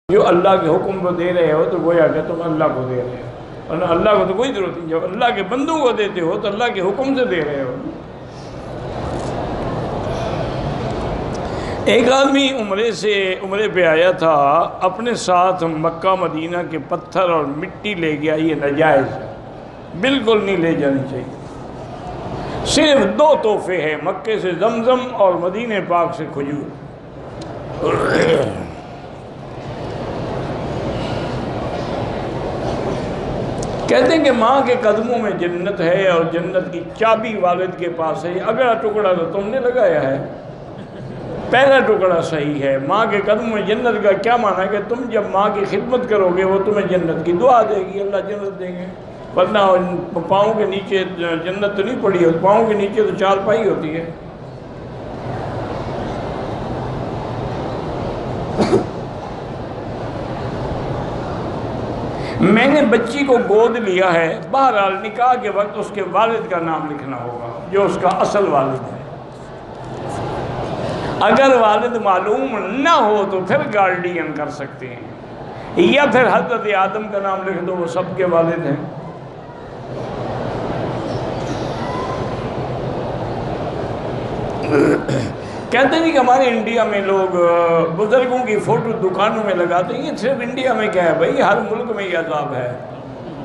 جو اللہ کے حکم کو دے رہے ہو تو گویا کہ تم اللہ کو دے رہے ہو، اور اللہ کو تو کوئی ضرورت نہیں۔ جب اللہ کے بندوں کو دیتے ہو تو اللہ کے حکم سے دے رہے ہو۔ ایک آدمی عمرے پہ آیا تھا، اپنے ساتھ مکہ مدینہ کے پتھر اور مٹی لے گیا۔ یہ ناجائز ہے، بالکل نہیں لے جانی چاہیے۔ صرف 2 تحفے ہیں، مکے سے زمزم اور مدینہ پاک سے کھجور۔ کہتے ہیں کہ ماں کے قدموں میں جنت ہے اور جنت کی چابی والد کے پاس ہے۔ اگلا ٹکڑا تو تم نے لگایا ہے، پہلا ٹکڑا صحیح ہے۔ ماں کے قدموں میں جنت کا کیا معنی ہے کہ تم جب ماں کی خدمت کرو گے وہ تمہیں جنت کی دعا دے گی، اللہ جنت دیں گے۔ ورنہ پاؤں کے نیچے جنت تو نہیں پڑی ہوتی، پاؤں کے نیچے تو چارپائی ہوتی ہے۔ میں نے بچی کو گود لیا ہے، بہرحال نکاح کے وقت اس کے والد کا نام لکھنا ہوگا جو اس کا اصل والد ہے۔ اگر والد معلوم نہ ہو تو پھر گارڈین کر سکتے ہیں، یا پھر حضرت آدم کا نام لکھ دو، وہ سب کے والد ہیں۔ کہتے ہیں کہ ہمارے انڈیا میں لوگ بزرگوں کی فوٹو دکانوں میں لگاتے ہیں۔ یہ صرف انڈیا میں کیا ہے بھائی، ہر ملک میں یہ عذاب ہے۔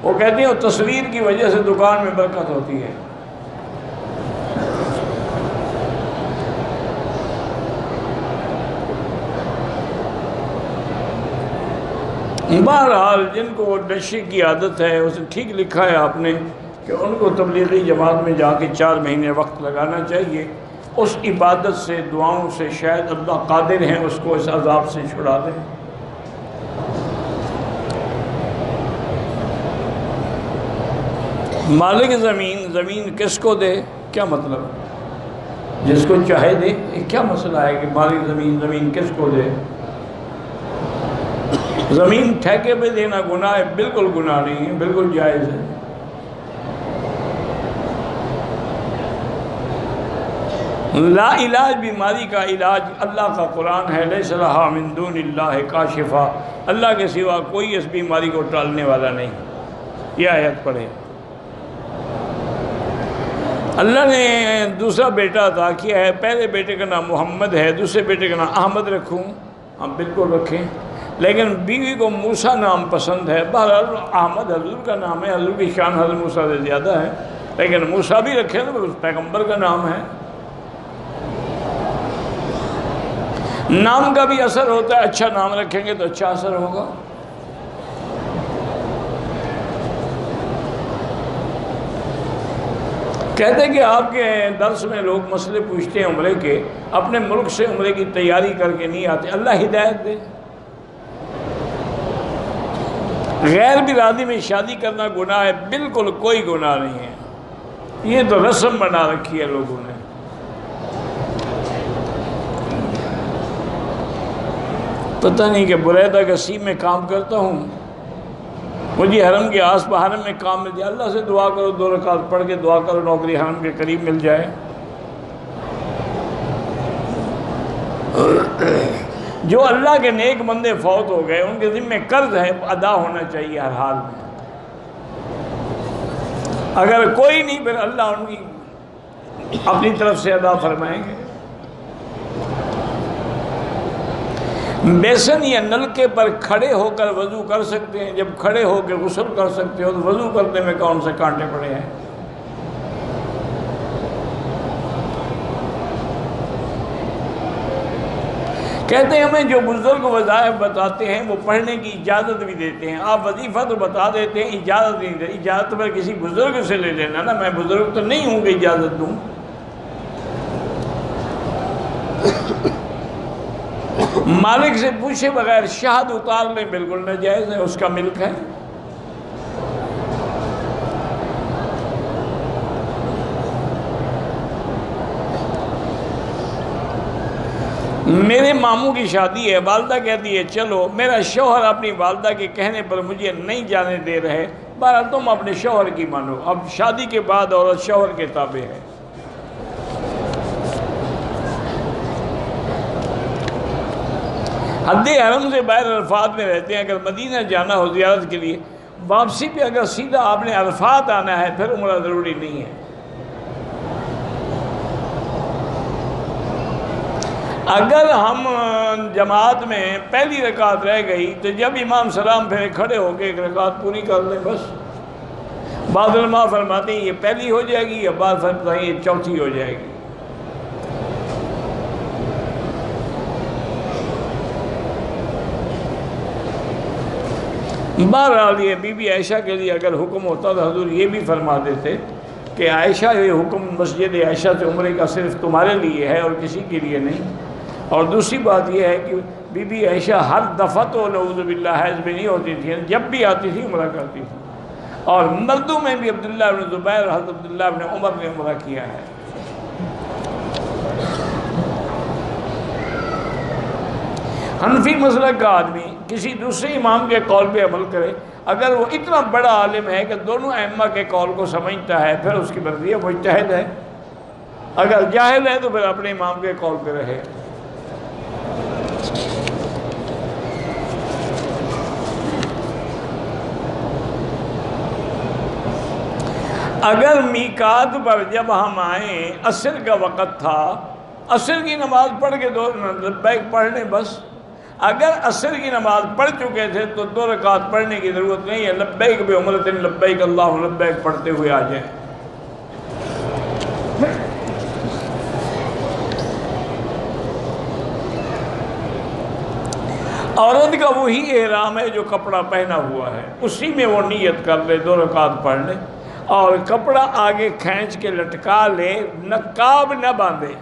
وہ کہتے ہیں وہ تصویر کی وجہ سے دکان میں برکت ہوتی ہے۔ بہرحال جن کو نشے کی عادت ہے، اسے ٹھیک لکھا ہے آپ نے کہ ان کو تبلیغی جماعت میں جا کے 4 مہینے وقت لگانا چاہیے۔ اس عبادت سے، دعاؤں سے شاید اللہ قادر ہیں اس کو اس عذاب سے چھڑا دیں۔ مالک زمین کس کو دے؟ کیا مطلب؟ جس کو چاہے دے۔ کیا مسئلہ ہے کہ مالک زمین کس کو دے؟ زمین ٹھیکے پہ دینا گناہ ہے؟ بالکل گناہ نہیں ہے، بالکل جائز ہے۔ لا علاج بیماری کا علاج اللہ کا قرآن ہے، لیس لہا من دون اللہ کاشفہ، اللہ کے سوا کوئی اس بیماری کو ٹالنے والا نہیں۔ یہ آیت پڑھے۔ اللہ نے دوسرا بیٹا عطا کیا ہے، پہلے بیٹے کا نام محمد ہے، دوسرے بیٹے کا نام احمد رکھوں؟ ہم بالکل رکھیں، لیکن بیوی کو موسیٰ نام پسند ہے۔ بہرحال احمد حضور کا نام ہے، حضور کی شان حضرت موسیٰ سے زیادہ ہے، لیکن موسیٰ بھی رکھیں تو اس پیغمبر کا نام ہے۔ نام کا بھی اثر ہوتا ہے، اچھا نام رکھیں گے تو اچھا اثر ہوگا۔ کہتے ہیں کہ آپ کے درس میں لوگ مسئلے پوچھتے ہیں عمرے کے، اپنے ملک سے عمرے کی تیاری کر کے نہیں آتے۔ اللہ ہدایت دے۔ غیر برادری میں شادی کرنا گناہ ہے؟ بالکل کوئی گناہ نہیں ہے، یہ تو رسم بنا رکھی ہے لوگوں نے۔ پتہ نہیں کہ بریدہ گسی میں کام کرتا ہوں، مجھے حرم کے آس پاس حرم میں کام مل جائے، اللہ سے دعا کرو، 2 رکعت پڑھ کے دعا کرو نوکری حرم کے قریب مل جائے۔ جو اللہ کے نیک بندے فوت ہو گئے ان کے ذمہ قرض ہے، ادا ہونا چاہیے ہر حال میں۔ اگر کوئی نہیں پھر اللہ ان کی اپنی طرف سے ادا فرمائیں گے۔ بیسن یا نلکے پر کھڑے ہو کر وضو کر سکتے ہیں؟ جب کھڑے ہو کے غسل کر سکتے ہو تو وضو کرنے میں کون سے کانٹے پڑے ہیں؟ کہتے ہیں ہمیں جو بزرگ وظائف بتاتے ہیں وہ پڑھنے کی اجازت بھی دیتے ہیں۔ آپ وظیفہ تو بتا دیتے ہیں، اجازت نہیں دیتے۔ اجازت پر کسی بزرگ سے لے لینا نا، میں بزرگ تو نہیں ہوں کہ اجازت دوں۔ مالک سے پوچھے بغیر شہد اتار لیں، بالکل ناجائز ہے، اس کا ملک ہے۔ میرے ماموں کی شادی ہے، والدہ کہتی ہے چلو، میرا شوہر اپنی والدہ کے کہنے پر مجھے نہیں جانے دے رہے۔ بہرحال تم اپنے شوہر کی مانو، اب شادی کے بعد عورت شوہر کے تابع ہے۔ حد حرم سے باہر عرفات میں رہتے ہیں، اگر مدینہ جانا ہو زیارت کے لیے، واپسی پہ اگر سیدھا آپ نے عرفات آنا ہے پھر عمرہ ضروری نہیں ہے۔ اگر ہم جماعت میں پہلی رکعت رہ گئی تو جب امام سلام پھیرے کھڑے ہو کے ایک رکعت پوری کر لیں بس۔ بعض علماء فرماتے ہیں یہ پہلی ہو جائے گی، یا بعض فرماتے ہیں یہ چوتھی ہو جائے گی۔ بہرحال یہ بی بی عائشہ کے لیے اگر حکم ہوتا تو حضور یہ بھی فرما دیتے کہ عائشہ یہ حکم مسجد عائشہ سے عمرے کا صرف تمہارے لیے ہے اور کسی کے لیے نہیں۔ اور دوسری بات یہ ہے کہ بی بی عائشہ ہر دفعہ تو نعوذ باللہ حیض میں نہیں ہوتی تھی، جب بھی آتی تھی عمرہ کرتی تھی۔ اور مردوں میں بھی عبداللہ بن زبیر اور حضرت عبداللہ بن عمر نے عمرہ کیا ہے۔ حنفی مسلک کا آدمی کسی دوسرے امام کے قول پہ عمل کرے، اگر وہ اتنا بڑا عالم ہے کہ دونوں ائمہ کے قول کو سمجھتا ہے، پھر اس کی مرضی ہے، مجتہد ہے۔ اگر جاہل ہے تو پھر اپنے امام کے قول پہ رہے۔ اگر میقات پر جب ہم آئیں عصر کا وقت تھا، عصر کی نماز پڑھ کے دو لبیک پڑھ لیں بس۔ اگر عصر کی نماز پڑھ چکے تھے تو 2 رکعت پڑھنے کی ضرورت نہیں ہے، لبیک بعمرۃ لبیک اللہ لبیک پڑھتے ہوئے آ جائیں۔ عورت کا وہی احرام ہے جو کپڑا پہنا ہوا ہے، اسی میں وہ نیت کر لے، 2 رکعت پڑھ لے، اور کپڑا آگے کھینچ کے لٹکا لے، نقاب نہ باندھے۔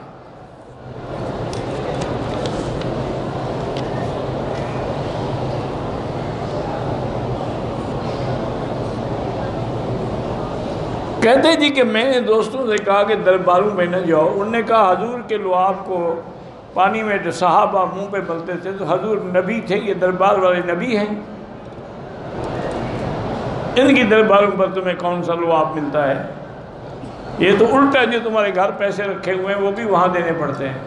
کہتے جی کہ میں نے دوستوں سے کہا کہ درباروں میں نہ جاؤ، انہوں نے کہا حضور کے لعاب کو پانی میں جو صحابہ منہ پہ ملتے تھے تو حضور نبی تھے، یہ دربار والے نبی ہیں، ان کی درباروں پر تمہیں کون سا لعاب ملتا ہے؟ یہ تو الٹا، جو تمہارے گھر پیسے رکھے ہوئے ہیں وہ بھی وہاں دینے پڑتے ہیں۔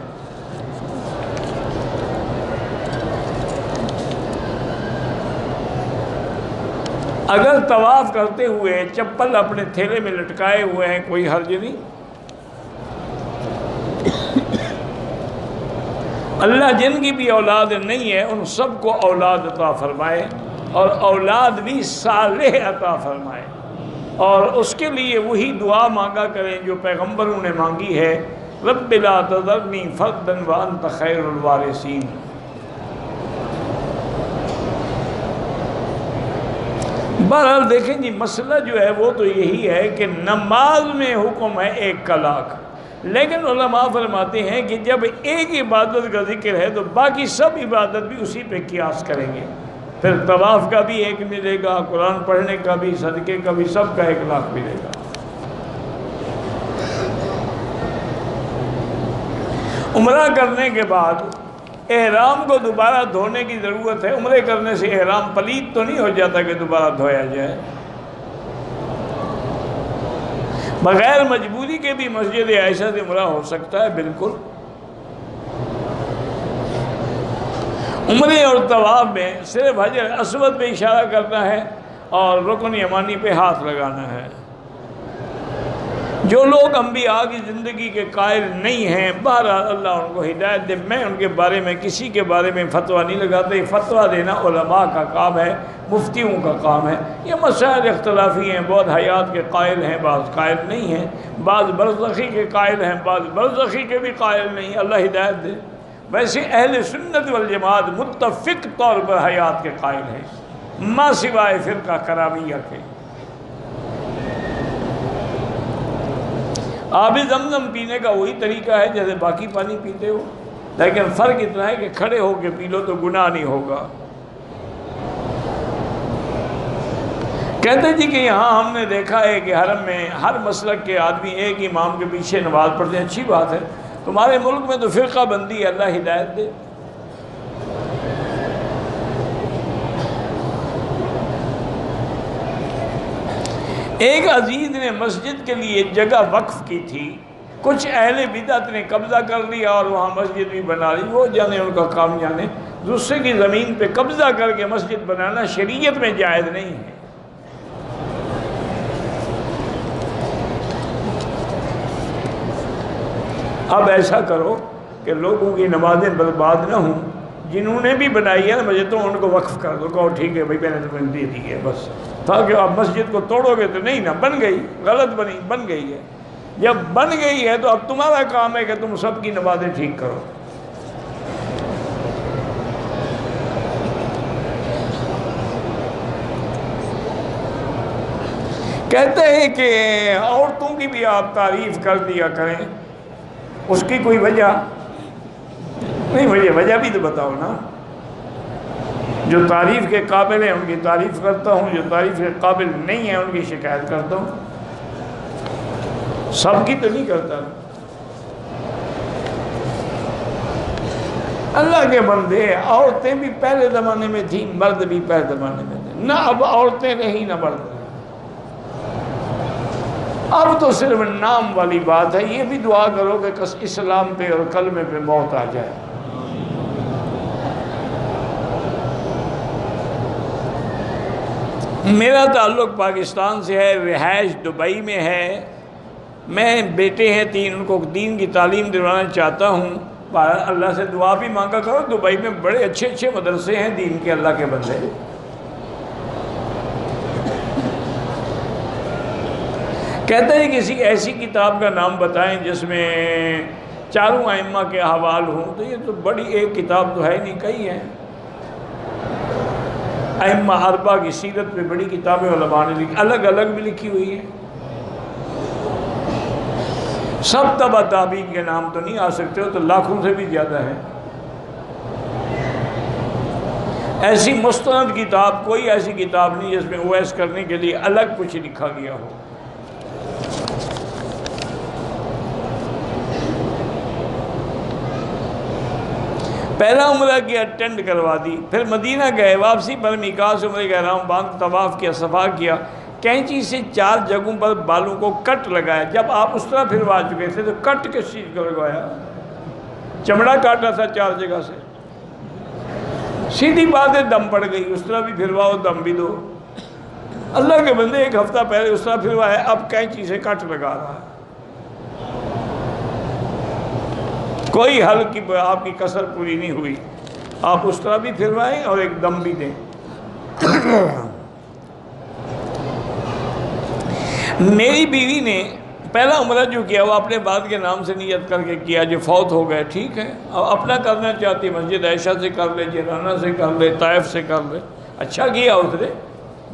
اگر طواف کرتے ہوئے چپل اپنے تھیلے میں لٹکائے ہوئے ہیں کوئی حرج نہیں۔ اللہ جن کی بھی اولاد نہیں ہے ان سب کو اولاد عطا فرمائے، اور اولاد بھی صالح عطا فرمائے، اور اس کے لیے وہی دعا مانگا کریں جو پیغمبروں نے مانگی ہے، رب لا تذرنی فردا وانت خیر الوارثین۔ بہرحال دیکھیں جی، مسئلہ جو ہے وہ تو یہی ہے کہ نماز میں حکم ہے 1 کا لاکھ، لیکن علماء فرماتے ہیں کہ جب ایک عبادت کا ذکر ہے تو باقی سب عبادت بھی اسی پہ قیاس کریں گے، پھر طواف کا بھی 1 ملے گا، قرآن پڑھنے کا بھی، صدقے کا بھی، سب کا 1 لاکھ ملے گا۔ عمرہ کرنے کے بعد احرام کو دوبارہ دھونے کی ضرورت ہے۔ عمرے کرنے سے احرام پلید تو نہیں ہو جاتا کہ دوبارہ دھویا جائے۔ بغیر مجبوری کے بھی مسجد عائشہ سے عمرہ ہو سکتا ہے، بالکل۔ عمرے اور طواف میں صرف حجر اسود پہ اشارہ کرنا ہے اور رکن یمانی پہ ہاتھ لگانا ہے۔ جو لوگ انبیاء کی زندگی کے قائل نہیں ہیں، بہرحال اللہ ان کو ہدایت دے، میں ان کے بارے میں کسی کے بارے میں فتویٰ نہیں لگاتا۔ یہ فتویٰ دینا علماء کا کام ہے، مفتیوں کا کام ہے۔ یہ مسائل اختلافی ہیں، بعض حیات کے قائل ہیں، بعض قائل نہیں ہیں، بعض برزخی کے قائل ہیں، بعض برزخی کے بھی قائل نہیں، اللہ ہدایت دے۔ ویسے اہل سنت والجماعت متفق طور پر حیات کے قائل ہیں، ما سوائے فرقہ کرامیہ کے۔ آب زمزم پینے کا وہی طریقہ ہے جیسے باقی پانی پیتے ہو، لیکن فرق اتنا ہے کہ کھڑے ہو کے پی لو تو گناہ نہیں ہوگا۔ کہتے جی کہ یہاں ہم نے دیکھا ہے کہ حرم میں ہر مسلک کے آدمی ایک امام کے پیچھے نماز پڑھتے ہیں، اچھی بات ہے۔ تمہارے ملک میں تو فرقہ بندی ہے، اللہ ہدایت دے۔ ایک عزیز نے مسجد کے لیے جگہ وقف کی تھی، کچھ اہل بدعت نے قبضہ کر لیا اور وہاں مسجد بھی بنا لی، وہ جانے ان کا کام جانے۔ دوسرے کی زمین پہ قبضہ کر کے مسجد بنانا شریعت میں جائز نہیں ہے۔ اب ایسا کرو کہ لوگوں کی نمازیں برباد نہ ہوں، جنہوں نے بھی بنائی ہے مسجدوں ان کو وقف کر دو، کہو ٹھیک ہے بھائی میں نے تمہیں دے دی ہے بس، تاکہ آپ مسجد کو توڑو گے تو نہیں نا، بن گئی، غلط بنی، بن گئی ہے، جب بن گئی ہے تو اب تمہارا کام ہے کہ تم سب کی نمازیں ٹھیک کرو۔ کہتے ہیں کہ عورتوں کی بھی آپ تعریف کر دیا کریں، اس کی کوئی وجہ نہیں، وجہ بھی تو بتاؤ نا۔ جو تعریف کے قابل ہیں ان کی تعریف کرتا ہوں، جو تعریف کے قابل نہیں ہیں ان کی شکایت کرتا ہوں، سب کی تو نہیں کرتا۔ اللہ کے بندے، عورتیں بھی پہلے زمانے میں تھیں، مرد بھی پہلے زمانے میں تھے، نہ اب عورتیں رہیں نہ مرد رہیں، اب تو صرف نام والی بات ہے۔ یہ بھی دعا کرو کہ اسلام پہ اور کلمے پہ موت آ جائے۔ میرا تعلق پاکستان سے ہے، رہائش دبئی میں ہے، میں بیٹے ہیں 3، ان کو دین کی تعلیم دلوانا چاہتا ہوں۔ اللہ سے دعا بھی مانگا کرو، دبئی میں بڑے اچھے اچھے مدرسے ہیں دین کے، اللہ کے بندے۔ کہتے ہیں کسی ایسی کتاب کا نام بتائیں جس میں چاروں ائمہ کے احوال ہوں، تو یہ تو بڑی ایک کتاب تو ہے نہیں، کئی ہیں۔ ائمہ اربعہ کی سیرت پہ بڑی کتابیں علماء نے لکھی، الگ الگ بھی لکھی ہوئی ہیں۔ سب تبع تابعین کے نام تو نہیں آ سکتے، ہو تو لاکھوں سے بھی زیادہ ہے۔ ایسی مستند کتاب، کوئی ایسی کتاب نہیں جس میں اویس کرنے کے لیے الگ کچھ لکھا گیا ہو۔ پہلا عمرہ کیا، اٹینڈ کروا دی، پھر مدینہ گئے، واپسی پر میقات سے عمرے کا احرام باندھ طواف کیا، صفا کیا، کینچی سے 4 جگہوں پر بالوں کو کٹ لگایا۔ جب آپ اس طرح پھروا چکے تھے تو کٹ کس چیز کو لگوایا؟ چمڑا کاٹا تھا 4 جگہ سے، سیدھی بات ہے، دم پڑ گئی، اس طرح بھی پھرواؤ، دم بھی دو۔ اللہ کے بندے 1 ہفتہ پہلے اس طرح پھروایا، اب کینچی سے کٹ لگا رہا ہے۔ کوئی حل کی آپ کی کسر پوری نہیں ہوئی، آپ اس طرح بھی پھروائیں اور ایک دم بھی دیں۔ میری بیوی نے پہلا عمرہ جو کیا وہ اپنے بعد کے نام سے نیت کر کے کیا، جو فوت ہو گئے، ٹھیک ہے، اب اپنا کرنا چاہتی، مسجد عائشہ سے کر لے، جیرانہ سے کر لے، طائف سے کر لے، اچھا کیا، اس نے،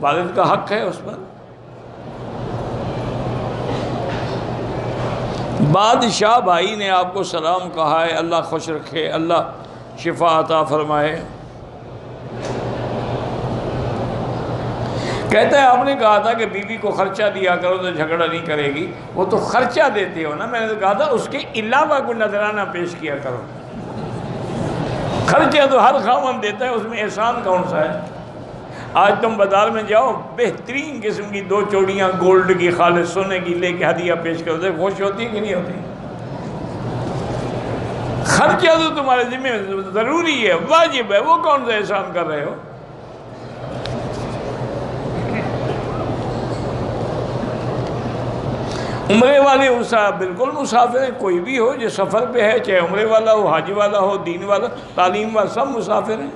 والد کا حق ہے اس پر۔ بادشاہ بھائی نے آپ کو سلام کہا ہے، اللہ خوش رکھے، اللہ شفا عطا فرمائے۔ کہتا ہے آپ نے کہا تھا کہ بیوی کو خرچہ دیا کرو تو جھگڑا نہیں کرے گی، وہ تو خرچہ دیتے ہو نا، میں نے تو کہا تھا اس کے علاوہ کوئی نذرانہ پیش کیا کرو۔ خرچہ تو ہر خاوند دیتا ہے، اس میں احسان کون سا ہے؟ آج تم بازار میں جاؤ، بہترین قسم کی 2 چوڑیاں گولڈ کی خالص سونے کی لے کے ہدیہ پیش کرو، تو خوش ہوتی ہے کہ نہیں ہوتی؟ خرچہ تو تمہارے ذمہ ضروری ہے، واجب ہے، وہ کون سا احسان کر رہے ہو؟ عمرے والے بالکل مسافر ہیں، کوئی بھی ہو جو سفر پہ ہے، چاہے عمرے والا ہو، حاجی والا ہو، دین والا، تعلیم والا، سب مسافر ہیں۔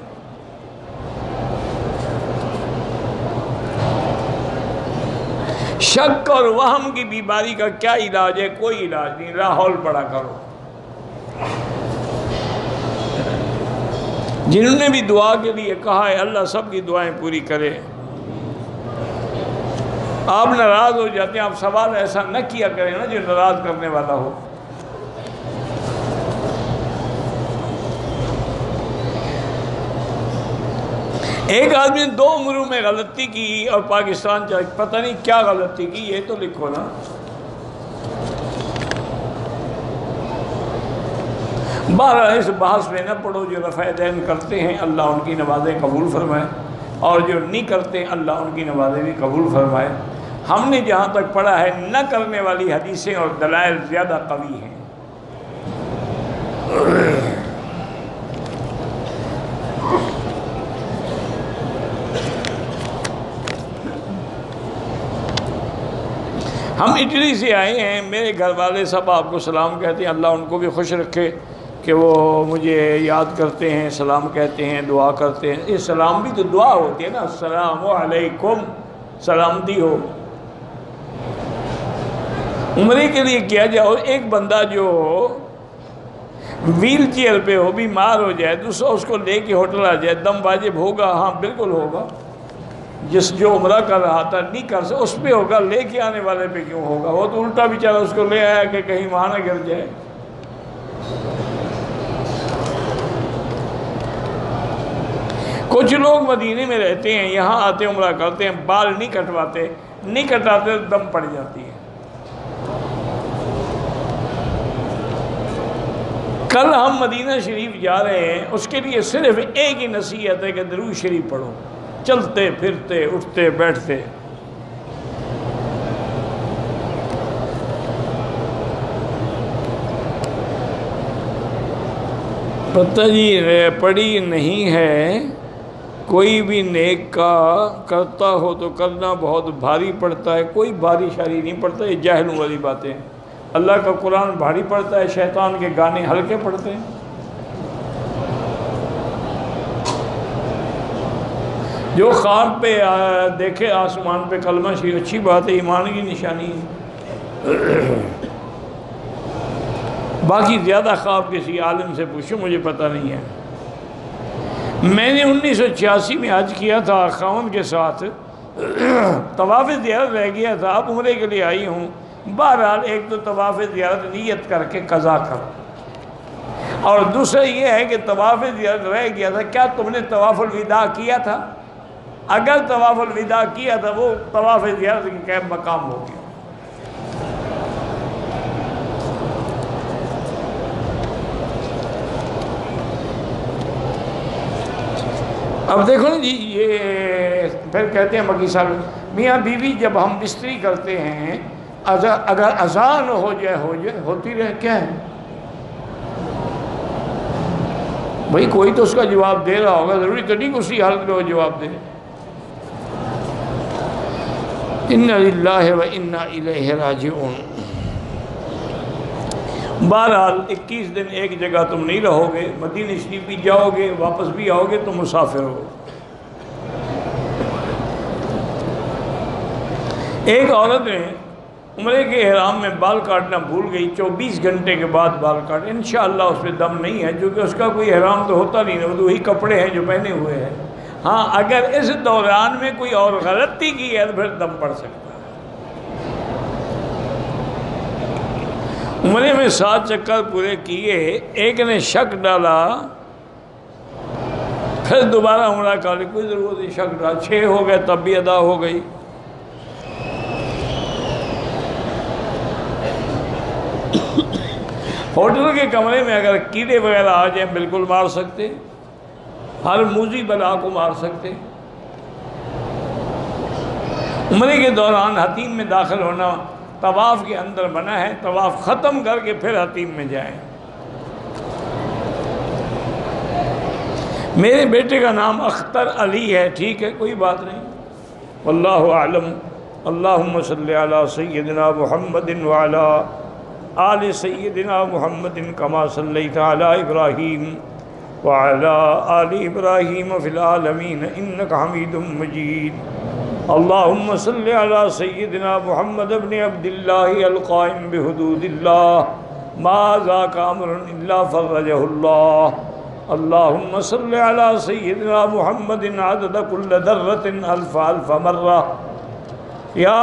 شک اور وہم کی بیماری کا کیا علاج ہے؟ کوئی علاج نہیں، لاحول پڑا کرو۔ جنہوں نے بھی دعا کے لیے کہا ہے، اللہ سب کی دعائیں پوری کرے۔ آپ ناراض ہو جاتے ہیں، آپ سوال ایسا نہ کیا کریں نا جو ناراض کرنے والا ہو۔ ایک آدمی نے 2 عمروں میں غلطی کی اور پاکستان جا، پتہ نہیں کیا غلطی کی، یہ تو لکھو نا۔ بہرحال اس بحث میں نہ پڑھو، جو رفع دین کرتے ہیں اللہ ان کی نمازیں قبول فرمائے، اور جو نہیں کرتے اللہ ان کی نمازیں بھی قبول فرمائے۔ ہم نے جہاں تک پڑھا ہے، نہ کرنے والی حدیثیں اور دلائل زیادہ قوی ہیں۔ ہم اٹلی سے آئے ہیں، میرے گھر والے سب آپ کو سلام کہتے ہیں، اللہ ان کو بھی خوش رکھے کہ وہ مجھے یاد کرتے ہیں، سلام کہتے ہیں، دعا کرتے ہیں۔ یہ سلام بھی تو دعا ہوتی ہے نا، السلام علیکم، سلامتی ہو۔ عمرے کے لیے کیا جاؤ، ایک بندہ جو ویل چیئر پہ ہو، بیمار ہو جائے، دوسرا اس کو لے کے ہوٹل آ جائے، دم واجب ہوگا؟ ہاں بالکل ہوگا۔ جس جو عمرہ کر رہا تھا نہیں کر سکتا اس پہ ہوگا، لے کے آنے والے پہ کیوں ہوگا؟ وہ تو الٹا بیچارہ اس کو لے آیا کہ کہیں وہاں نہ گر جائے۔ کچھ لوگ مدینے میں رہتے ہیں، یہاں آتے عمرہ کرتے ہیں، بال نہیں کٹواتے تو دم پڑ جاتی ہے۔ کل ہم مدینہ شریف جا رہے ہیں، اس کے لیے صرف ایک ہی نصیحت ہے کہ درود شریف پڑھو، چلتے پھرتے اٹھتے بیٹھتے۔ پتہ جی پڑھی نہیں ہے، کوئی بھی نیک کا کرتا ہو تو کرنا بہت بھاری پڑتا ہے۔ کوئی بھاری شاری نہیں پڑتا، یہ جاہلوں والی باتیں۔ اللہ کا قرآن بھاری پڑتا ہے، شیطان کے گانے ہلکے پڑتے ہیں۔ جو خواب پہ دیکھے آسمان پہ کلمہ شریف، اچھی بات ہے، ایمان کی نشانی ہے۔ باقی زیادہ خواب کسی عالم سے پوچھو، مجھے پتہ نہیں ہے۔ میں نے 1986 میں حج کیا تھا خاوند کے ساتھ، طواف زیارت رہ گیا تھا، اب عمرے کے لیے آئی ہوں۔ بہرحال ایک تو طواف زیارت نیت کر کے قضا کر، اور دوسرا یہ ہے کہ طواف زیارت رہ گیا تھا، کیا تم نے طواف الوداع کیا تھا؟ اگر طواف الوداع کیا تھا، وہ طواف زیارت کے کیا مقام ہو گیا۔ اب دیکھو نا جی، یہ پھر کہتے ہیں مکی صاحب، میاں بیوی جب ہم بستری کرتے ہیں، اگر اذان ہو جائے ہوتی رہے، کیا ہے بھائی؟ کوئی تو اس کا جواب دے رہا ہوگا، ضروری تو نہیں کہ اسی حالت میں وہ جواب دے۔ اِنَّ لِلَّهِ وَإِنَّا إِلَيْهِ رَاجِعُونَ۔ بہرحال 21 دن ایک جگہ تم نہیں رہو گے، مدینہ شریف بھی جاؤ گے، واپس بھی آؤ گے، تو مسافر ہو۔ ایک عورت نے عمرے کے احرام میں بال کاٹنا بھول گئی، 24 گھنٹے کے بعد بال کاٹ، انشاءاللہ اس پہ دم نہیں ہے، کیونکہ اس کا کوئی احرام تو ہوتا نہیں ہے، وہ تو وہی کپڑے ہیں جو پہنے ہوئے ہیں۔ ہاں اگر اس دوران میں کوئی اور غلطی کی ہے تو پھر دم پڑ سکتا ہے۔ عمرے میں 7 چکر پورے کیے، ایک نے شک ڈالا، پھر دوبارہ عمرہ کرنے کوئی ضرورت نہیں، شک ڈالا، 6 ہو گئے تب بھی ادا ہو گئی۔ ہوٹل کے کمرے میں اگر کیڑے وغیرہ آ جائیں بالکل مار سکتے، ہر موذی بلا کو مار سکتے۔ عمرے کے دوران حتیم میں داخل ہونا طواف کے اندر بنا ہے، طواف ختم کر کے پھر حتیم میں جائیں۔ میرے بیٹے کا نام اختر علی ہے، ٹھیک ہے، کوئی بات نہیں، واللہ اعلم۔ اللہم صلی علی سیدنا محمد وعلی آل سیدنا محمد کما صلیت علی ابراہیم وعلی آل ابراہیم فی العالمین انک حمید مجید۔ اللہم صلی علی سیدنا محمد ابن عبداللہ القائم بحدود اللہ ما ذاک امر الا فرجہ اللہ۔ اللہم صلی علی سیدنا محمد عدد کل ذرۃ الف الف مرہ۔ یا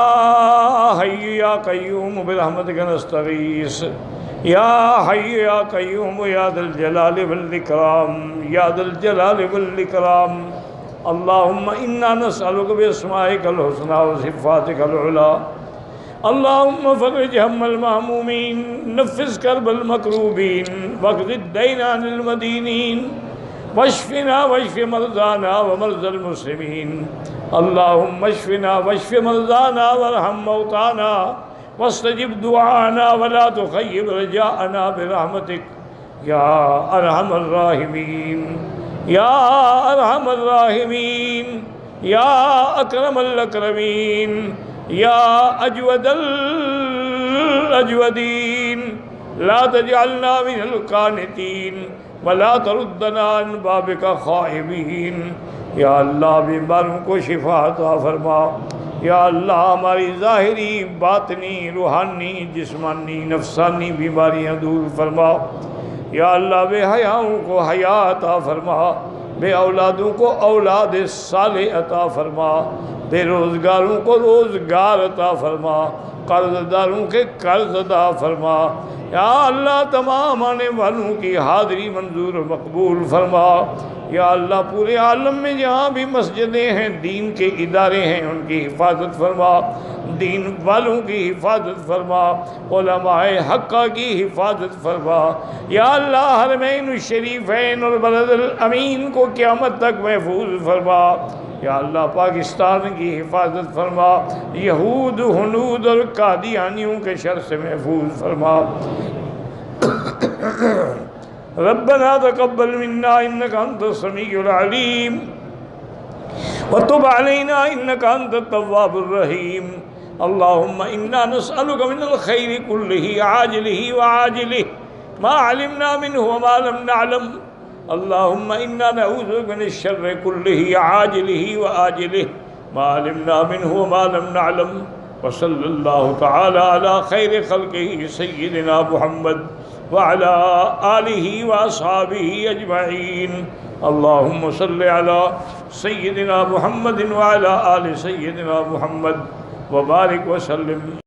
حی یا قیوم برحمتک نستغیث، یا حی یا قیوم یا ذا الجلال والاکرام، یا ذا الجلال والاکرام۔ اللہم انا نسألک باسمائک الحسنی وصفاتک العلی، اللہم فرج ہم المہمومین، نفس کرب المکروبین، واقض الدین عن المدینین، واشفنا واشف مرضانا ومرضى المسلمین۔ اللہم اشفنا واشف مرضانا وارحم موتانا واستجب دعانا ولا تخيب رجاءنا برحمتك یا ارحم الراحمین، یا ارحم الراحمین، یا اکرم الاکرمین۔ یا اجود الاجودین لا تجعلنا من القانتین ولا تردنا عن بابک خائبین۔ یا اللہ بیماروں کو شفا عطا فرما، یا اللہ ہماری ظاہری باطنی روحانی جسمانی نفسانی بیماریاں دور فرما، یا اللہ بے حیاؤں کو حیا عطا فرما، بے اولادوں کو اولاد صالح عطا فرما، بے روزگاروں کو روزگار عطا فرما، قرض داروں کے قرض عطا فرما، یا اللہ تمام آنے والوں کی حاضری منظور و مقبول فرما، یا اللہ پورے عالم میں جہاں بھی مسجدیں ہیں دین کے ادارے ہیں ان کی حفاظت فرما، دین والوں کی حفاظت فرما، علماء حقہ کی حفاظت فرما، یا اللہ حرمین الشریفین اور بلد الامین کو قیامت تک محفوظ فرما، یا اللہ پاکستان کی حفاظت فرما، یہود ہنود اور قادیانیوں کے شر سے محفوظ فرما۔ ربنا تقبل منا انك انت السميع العليم وتب علينا انك انت التواب الرحيم۔ اللهم انا نسألك من الخير كله عاجله وعاجله ما علمنا منه وما لم نعلم، اللهم انا نعوذ بك من الشر كله عاجله وآجله ما علمنا منه وما لم نعلم، وصلى الله تعالى على خير خلقه سيدنا محمد وعلى آلہ وأصحابہ اجمعین۔ اللہم صل علی سیدنا محمد وعلى آل سیدنا محمد وبارک وسلم۔